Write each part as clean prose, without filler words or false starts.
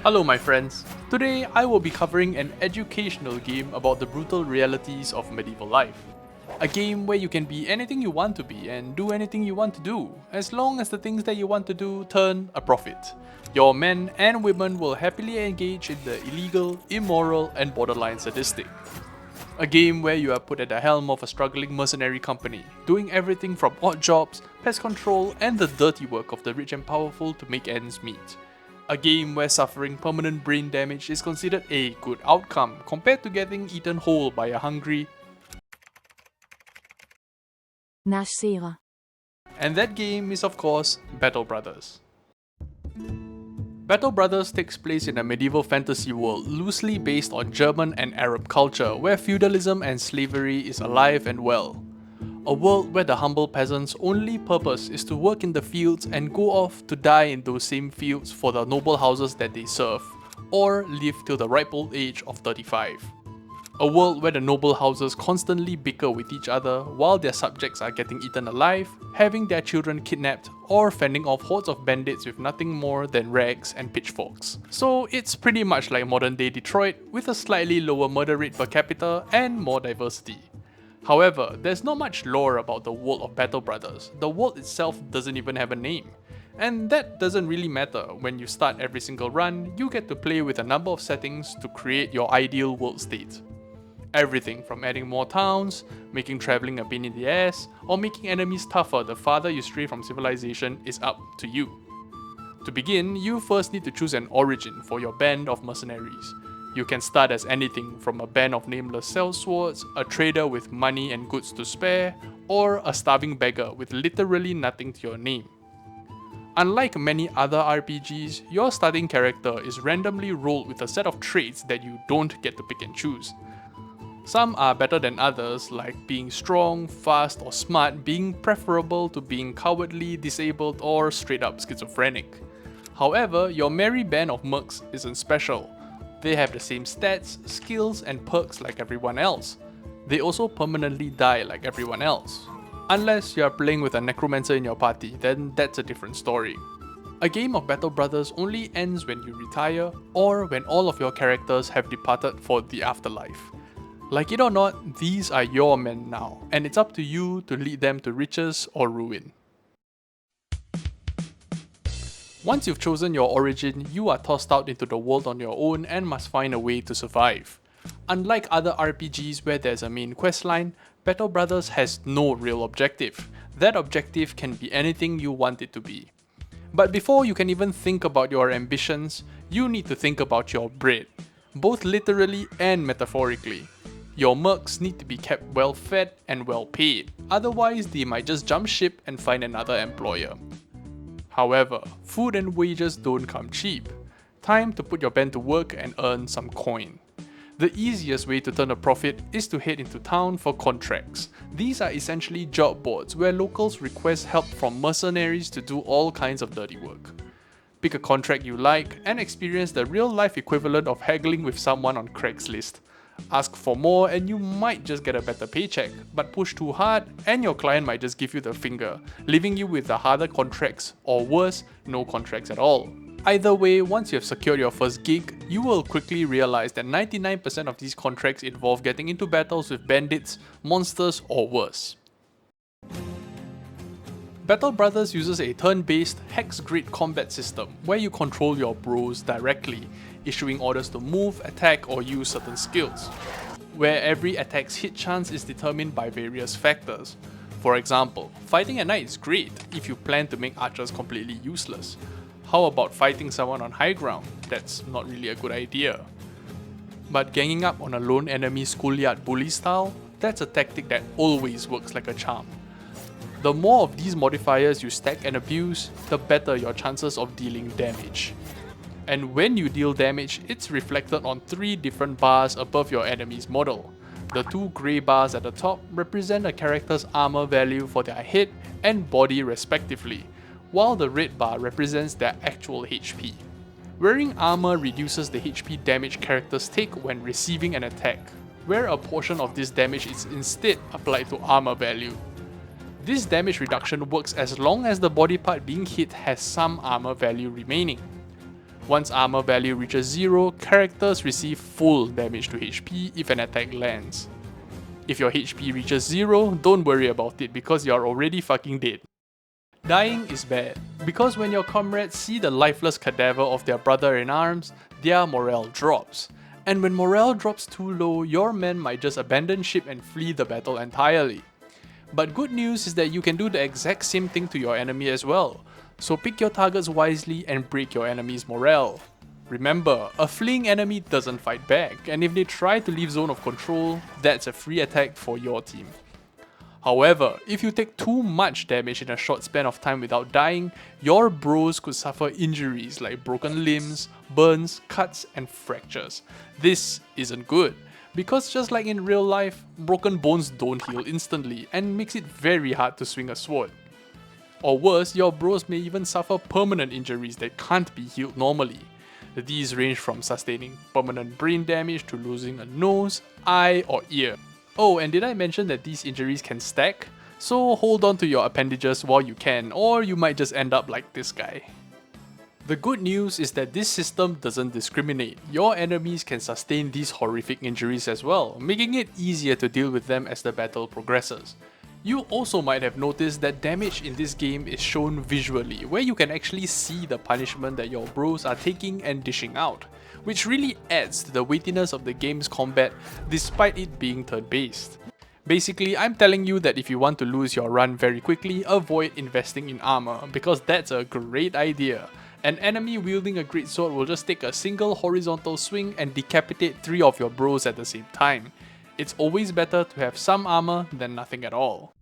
Hello my friends, today I will be covering an educational game about the brutal realities of medieval life. A game where you can be anything you want to be and do anything you want to do, as long as the things that you want to do turn a profit. Your men and women will happily engage in the illegal, immoral and borderline sadistic. A game where you are put at the helm of a struggling mercenary company, doing everything from odd jobs, pest control and the dirty work of the rich and powerful to make ends meet. A game where suffering permanent brain damage is considered a good outcome compared to getting eaten whole by a hungry. Nascera. And that game is of course Battle Brothers. Battle Brothers takes place in a medieval fantasy world loosely based on German and Arab culture where feudalism and slavery is alive and well. A world where the humble peasants' only purpose is to work in the fields and go off to die in those same fields for the noble houses that they serve, or live till the ripe old age of 35. A world where the noble houses constantly bicker with each other while their subjects are getting eaten alive, having their children kidnapped, or fending off hordes of bandits with nothing more than rags and pitchforks. So it's pretty much like modern day Detroit with a slightly lower murder rate per capita and more diversity. However, there's not much lore about the world of Battle Brothers. The world itself doesn't even have a name. And that doesn't really matter. When you start every single run, you get to play with a number of settings to create your ideal world state. Everything from adding more towns, making travelling a pain in the ass, or making enemies tougher the farther you stray from civilization is up to you. To begin, you first need to choose an origin for your band of mercenaries. You can start as anything from a band of nameless sellswords, a trader with money and goods to spare, or a starving beggar with literally nothing to your name. Unlike many other RPGs, your starting character is randomly rolled with a set of traits that you don't get to pick and choose. Some are better than others, like being strong, fast, or smart being preferable to being cowardly, disabled, or straight up schizophrenic. However, your merry band of mercs isn't special. They have the same stats, skills, and perks like everyone else. They also permanently die like everyone else. Unless you are playing with a necromancer in your party, then that's a different story. A game of Battle Brothers only ends when you retire, or when all of your characters have departed for the afterlife. Like it or not, these are your men now, and it's up to you to lead them to riches or ruin. Once you've chosen your origin, you are tossed out into the world on your own and must find a way to survive. Unlike other RPGs where there's a main questline, Battle Brothers has no real objective. That objective can be anything you want it to be. But before you can even think about your ambitions, you need to think about your bread, both literally and metaphorically. Your mercs need to be kept well fed and well paid, otherwise they might just jump ship and find another employer. However, food and wages don't come cheap. Time to put your band to work and earn some coin. The easiest way to turn a profit is to head into town for contracts. These are essentially job boards where locals request help from mercenaries to do all kinds of dirty work. Pick a contract you like and experience the real life equivalent of haggling with someone on Craigslist. Ask for more and you might just get a better paycheck, but push too hard and your client might just give you the finger, leaving you with the harder contracts, or worse, no contracts at all. Either way, once you have secured your first gig, you will quickly realize that 99% of these contracts involve getting into battles with bandits, monsters, or worse. Battle Brothers uses a turn-based, hex-grid combat system where you control your bros directly, issuing orders to move, attack, or use certain skills, where every attack's hit chance is determined by various factors. For example, fighting at night is great if you plan to make archers completely useless. How about fighting someone on high ground? That's not really a good idea. But ganging up on a lone enemy schoolyard bully style? That's a tactic that always works like a charm. The more of these modifiers you stack and abuse, the better your chances of dealing damage. And when you deal damage, it's reflected on 3 different bars above your enemy's model. The 2 grey bars at the top represent a character's armor value for their head and body respectively, while the red bar represents their actual HP. Wearing armor reduces the HP damage characters take when receiving an attack, where a portion of this damage is instead applied to armor value. This damage reduction works as long as the body part being hit has some armor value remaining. Once armor value reaches 0, characters receive full damage to HP if an attack lands. If your HP reaches 0, don't worry about it because you're already fucking dead. Dying is bad, because when your comrades see the lifeless cadaver of their brother in arms, their morale drops. And when morale drops too low, your men might just abandon ship and flee the battle entirely. But good news is that you can do the exact same thing to your enemy as well, so pick your targets wisely and break your enemy's morale. Remember, a fleeing enemy doesn't fight back, and if they try to leave zone of control, that's a free attack for your team. However, if you take too much damage in a short span of time without dying, your bros could suffer injuries like broken limbs, burns, cuts, and fractures. This isn't good, because just like in real life, broken bones don't heal instantly and makes it very hard to swing a sword. Or worse, your bros may even suffer permanent injuries that can't be healed normally. These range from sustaining permanent brain damage to losing a nose, eye, or ear. Oh, and did I mention that these injuries can stack? So hold on to your appendages while you can, or you might just end up like this guy. The good news is that this system doesn't discriminate. Your enemies can sustain these horrific injuries as well, making it easier to deal with them as the battle progresses. You also might have noticed that damage in this game is shown visually, where you can actually see the punishment that your bros are taking and dishing out, which really adds to the weightiness of the game's combat despite it being turn-based. Basically, I'm telling you that if you want to lose your run very quickly, avoid investing in armor, because that's a great idea. An enemy wielding a greatsword will just take a single horizontal swing and decapitate 3 of your bros at the same time. It's always better to have some armor than nothing at all.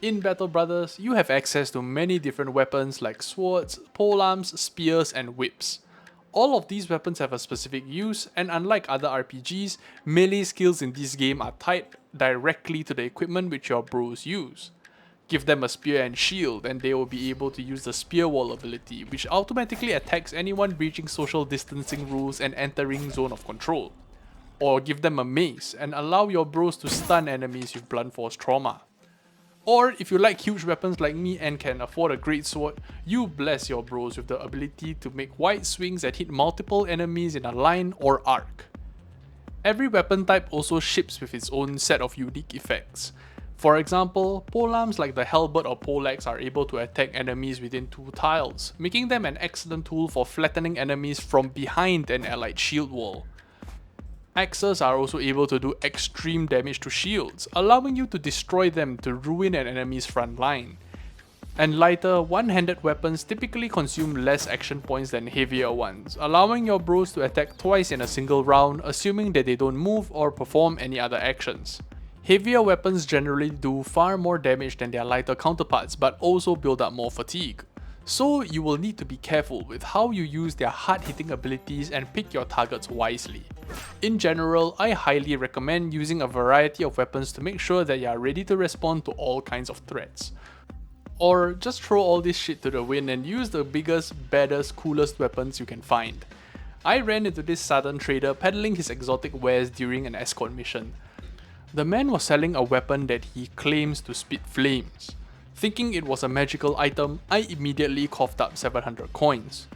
In Battle Brothers, you have access to many different weapons like swords, polearms, spears, and whips. All of these weapons have a specific use, and unlike other RPGs, melee skills in this game are tied directly to the equipment which your bros use. Give them a spear and shield, and they will be able to use the spear wall ability, which automatically attacks anyone breaching social distancing rules and entering zone of control. Or give them a mace, and allow your bros to stun enemies with blunt force trauma. Or if you like huge weapons like me and can afford a greatsword, you bless your bros with the ability to make wide swings that hit multiple enemies in a line or arc. Every weapon type also ships with its own set of unique effects. For example, polearms like the halberd or poleaxe are able to attack enemies within 2 tiles, making them an excellent tool for flattening enemies from behind an allied shield wall. Axes are also able to do extreme damage to shields, allowing you to destroy them to ruin an enemy's front line. And lighter, one-handed weapons typically consume less action points than heavier ones, allowing your bros to attack twice in a single round, assuming that they don't move or perform any other actions. Heavier weapons generally do far more damage than their lighter counterparts, but also build up more fatigue. So you will need to be careful with how you use their hard-hitting abilities and pick your targets wisely. In general, I highly recommend using a variety of weapons to make sure that you are ready to respond to all kinds of threats. Or just throw all this shit to the wind and use the biggest, baddest, coolest weapons you can find. I ran into this southern trader peddling his exotic wares during an escort mission. The man was selling a weapon that he claims to spit flames. Thinking it was a magical item, I immediately coughed up 700 coins.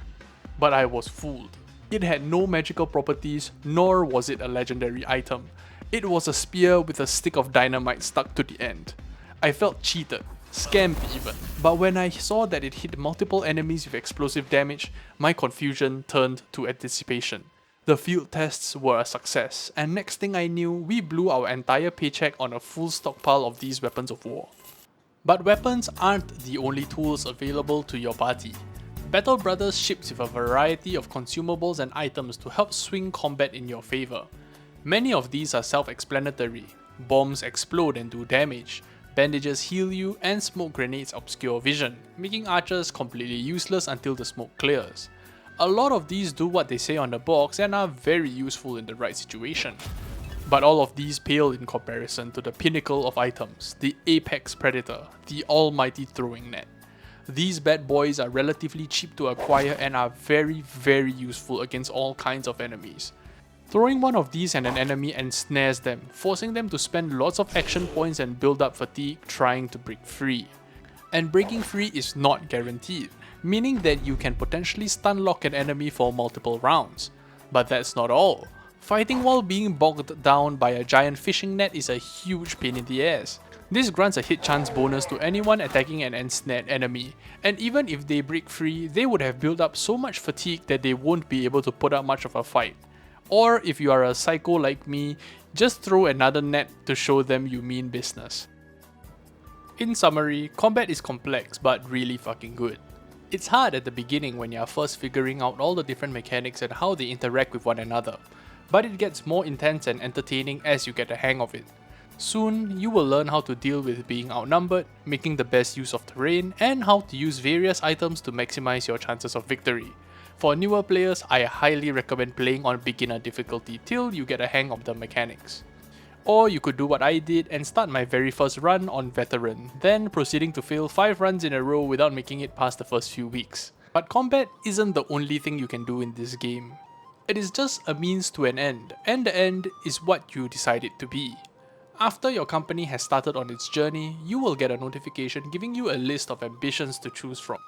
But I was fooled. It had no magical properties, nor was it a legendary item. It was a spear with a stick of dynamite stuck to the end. I felt cheated, scammed even, but when I saw that it hit multiple enemies with explosive damage, my confusion turned to anticipation. The field tests were a success, and next thing I knew, we blew our entire paycheck on a full stockpile of these weapons of war. But weapons aren't the only tools available to your party. Battle Brothers ships with a variety of consumables and items to help swing combat in your favor. Many of these are self-explanatory. Bombs explode and do damage, bandages heal you, and smoke grenades obscure vision, making archers completely useless until the smoke clears. A lot of these do what they say on the box and are very useful in the right situation. But all of these pale in comparison to the pinnacle of items, the apex predator, the almighty throwing net. These bad boys are relatively cheap to acquire and are very useful against all kinds of enemies. Throwing one of these at an enemy ensnares them, forcing them to spend lots of action points and build up fatigue trying to break free. And breaking free is not guaranteed. meaning that you can potentially stun lock an enemy for multiple rounds. But that's not all. Fighting while being bogged down by a giant fishing net is a huge pain in the ass. This grants a hit chance bonus to anyone attacking an ensnared enemy, and even if they break free, they would have built up so much fatigue that they won't be able to put up much of a fight. Or if you are a psycho like me, just throw another net to show them you mean business. In summary, combat is complex but really fucking good. It's hard at the beginning when you're first figuring out all the different mechanics and how they interact with one another, but it gets more intense and entertaining as you get the hang of it. Soon, you will learn how to deal with being outnumbered, making the best use of terrain, and how to use various items to maximize your chances of victory. For newer players, I highly recommend playing on beginner difficulty till you get a hang of the mechanics. Or you could do what I did and start my very first run on veteran, then proceeding to fail 5 runs in a row without making it past the first few weeks. But combat isn't the only thing you can do in this game. It is just a means to an end, and the end is what you decide it to be. After your company has started on its journey, you will get a notification giving you a list of ambitions to choose from.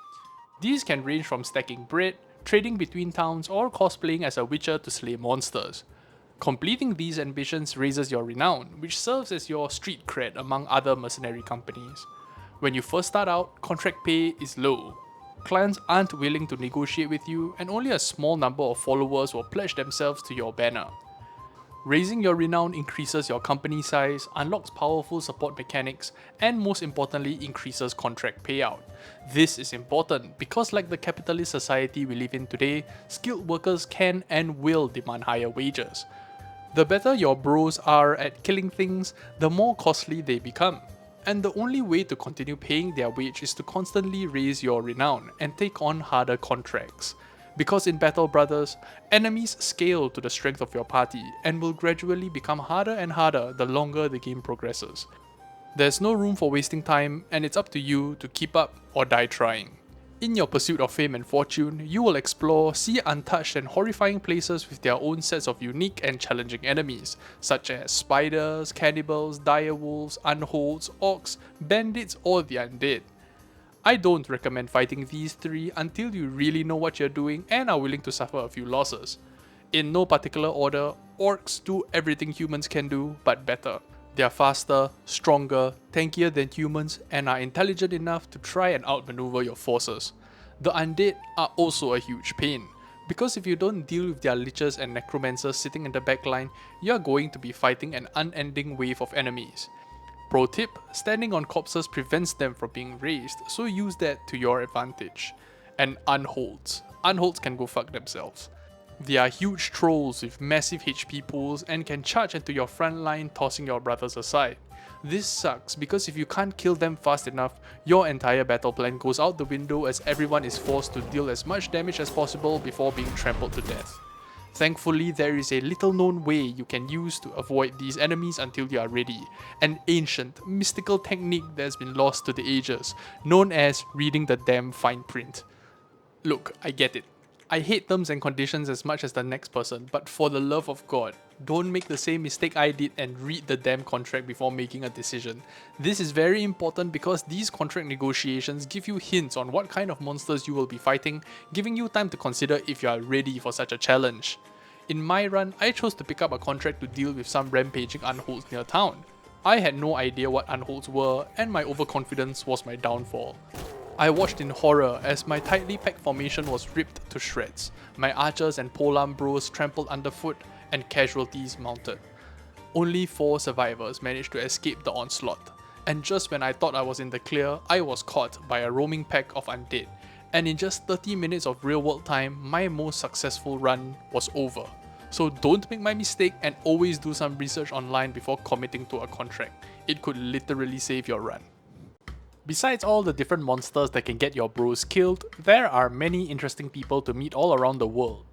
These can range from stacking bread, trading between towns, or cosplaying as a witcher to slay monsters. Completing these ambitions raises your renown, which serves as your street cred among other mercenary companies. When you first start out, contract pay is low. Clients aren't willing to negotiate with you, and only a small number of followers will pledge themselves to your banner. Raising your renown increases your company size, unlocks powerful support mechanics, and most importantly increases contract payout. This is important because like the capitalist society we live in today, skilled workers can and will demand higher wages. The better your bros are at killing things, the more costly they become. And the only way to continue paying their wage is to constantly raise your renown and take on harder contracts. Because in Battle Brothers, enemies scale to the strength of your party and will gradually become harder and harder the longer the game progresses. There's no room for wasting time, and it's up to you to keep up or die trying. In your pursuit of fame and fortune, you will explore, see untouched and horrifying places with their own sets of unique and challenging enemies, such as spiders, cannibals, direwolves, unholds, orcs, bandits, or the undead. I don't recommend fighting these 3 until you really know what you're doing and are willing to suffer a few losses. In no particular order, orcs do everything humans can do, but better. They are faster, stronger, tankier than humans, and are intelligent enough to try and outmaneuver your forces. The undead are also a huge pain, because if you don't deal with their liches and necromancers sitting in the backline, you're going to be fighting an unending wave of enemies. Pro tip, standing on corpses prevents them from being raised, so use that to your advantage. And unholds. Unholds can go fuck themselves. They are huge trolls with massive HP pools and can charge into your front line, tossing your brothers aside. This sucks because if you can't kill them fast enough, your entire battle plan goes out the window as everyone is forced to deal as much damage as possible before being trampled to death. Thankfully, there is a little known way you can use to avoid these enemies until you are ready, an ancient, mystical technique that has been lost to the ages, known as reading the damn fine print. Look, I get it. I hate terms and conditions as much as the next person, but for the love of God, don't make the same mistake I did and read the damn contract before making a decision. This is very important because these contract negotiations give you hints on what kind of monsters you will be fighting, giving you time to consider if you are ready for such a challenge. In my run, I chose to pick up a contract to deal with some rampaging unholds near town. I had no idea what unholds were, and my overconfidence was my downfall. I watched in horror as my tightly packed formation was ripped to shreds, my archers and polearm bros trampled underfoot, and casualties mounted. Only 4 survivors managed to escape the onslaught, and just when I thought I was in the clear, I was caught by a roaming pack of undead, and in just 30 minutes of real world time, my most successful run was over. So don't make my mistake and always do some research online before committing to a contract. It could literally save your run. Besides all the different monsters that can get your bros killed, there are many interesting people to meet all around the world.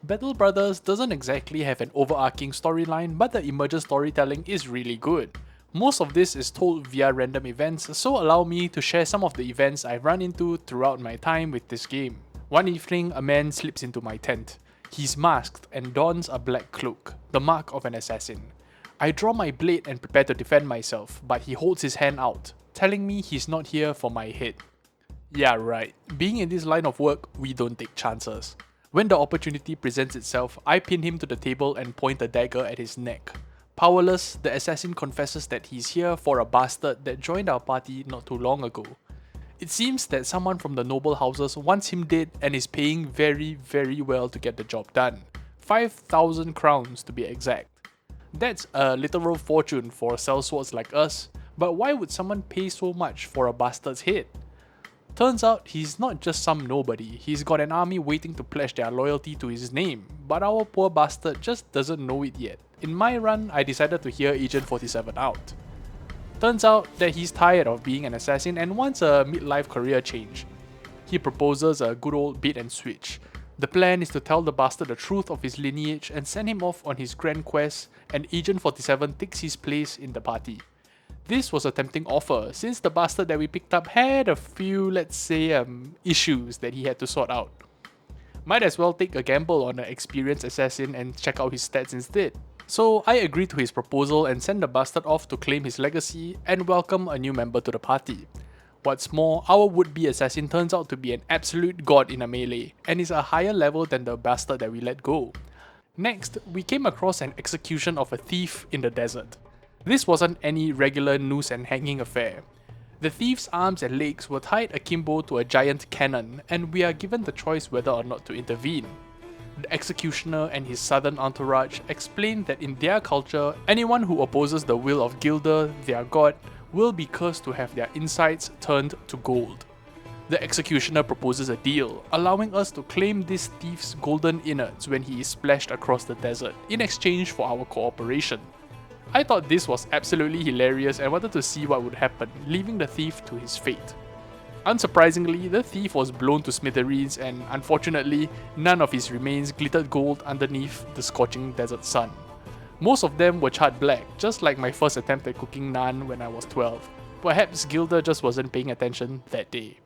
Battle Brothers doesn't exactly have an overarching storyline, but the emergent storytelling is really good. Most of this is told via random events, so allow me to share some of the events I've run into throughout my time with this game. One evening, a man slips into my tent. He's masked and dons a black cloak, the mark of an assassin. I draw my blade and prepare to defend myself, but he holds his hand out, telling me he's not here for my head. Yeah, right. Being in this line of work, we don't take chances. When the opportunity presents itself, I pin him to the table and point a dagger at his neck. Powerless, the assassin confesses that he's here for a bastard that joined our party not too long ago. It seems that someone from the noble houses wants him dead and is paying very, very well to get the job done. 5,000 crowns to be exact. That's a literal fortune for sellswords like us, but why would someone pay so much for a bastard's head? Turns out he's not just some nobody, he's got an army waiting to pledge their loyalty to his name, but our poor bastard just doesn't know it yet. In my run, I decided to hear Agent 47 out. Turns out that he's tired of being an assassin and wants a midlife career change. He proposes a good old bait and switch. The plan is to tell the bastard the truth of his lineage and send him off on his grand quest, and Agent 47 takes his place in the party. This was a tempting offer, since the bastard that we picked up had a few, let's say, issues that he had to sort out. Might as well take a gamble on an experienced assassin and check out his stats instead. So I agreed to his proposal and sent the bastard off to claim his legacy and welcome a new member to the party. What's more, our would-be assassin turns out to be an absolute god in a melee, and is a higher level than the bastard that we let go. Next, we came across an execution of a thief in the desert. This wasn't any regular noose and hanging affair. The thief's arms and legs were tied akimbo to a giant cannon, and we are given the choice whether or not to intervene. The executioner and his southern entourage explain that in their culture, anyone who opposes the will of Gilder, their god, will be cursed to have their insides turned to gold. The executioner proposes a deal, allowing us to claim this thief's golden innards when he is splashed across the desert, in exchange for our cooperation. I thought this was absolutely hilarious and wanted to see what would happen, leaving the thief to his fate. Unsurprisingly, the thief was blown to smithereens and, unfortunately, none of his remains glittered gold underneath the scorching desert sun. Most of them were charred black, just like my first attempt at cooking naan when I was 12. Perhaps Gilder just wasn't paying attention that day.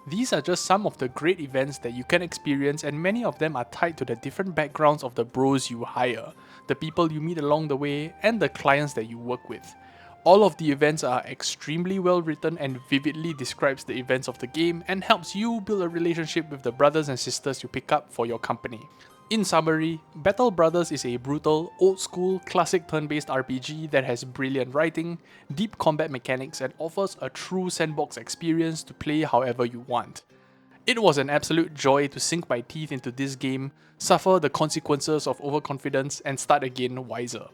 These are just some of the great events that you can experience, and many of them are tied to the different backgrounds of the bros you hire, the people you meet along the way, and the clients that you work with. All of the events are extremely well written and vividly describes the events of the game and helps you build a relationship with the brothers and sisters you pick up for your company. In summary, Battle Brothers is a brutal, old-school, classic turn-based RPG that has brilliant writing, deep combat mechanics, and offers a true sandbox experience to play however you want. It was an absolute joy to sink my teeth into this game, suffer the consequences of overconfidence, and start again wiser.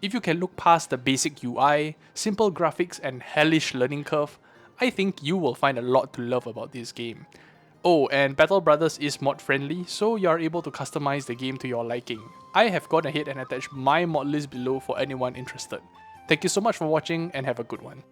If you can look past the basic UI, simple graphics, and hellish learning curve, I think you will find a lot to love about this game. Oh, and Battle Brothers is mod friendly, so you are able to customize the game to your liking. I have gone ahead and attached my mod list below for anyone interested. Thank you so much for watching and have a good one.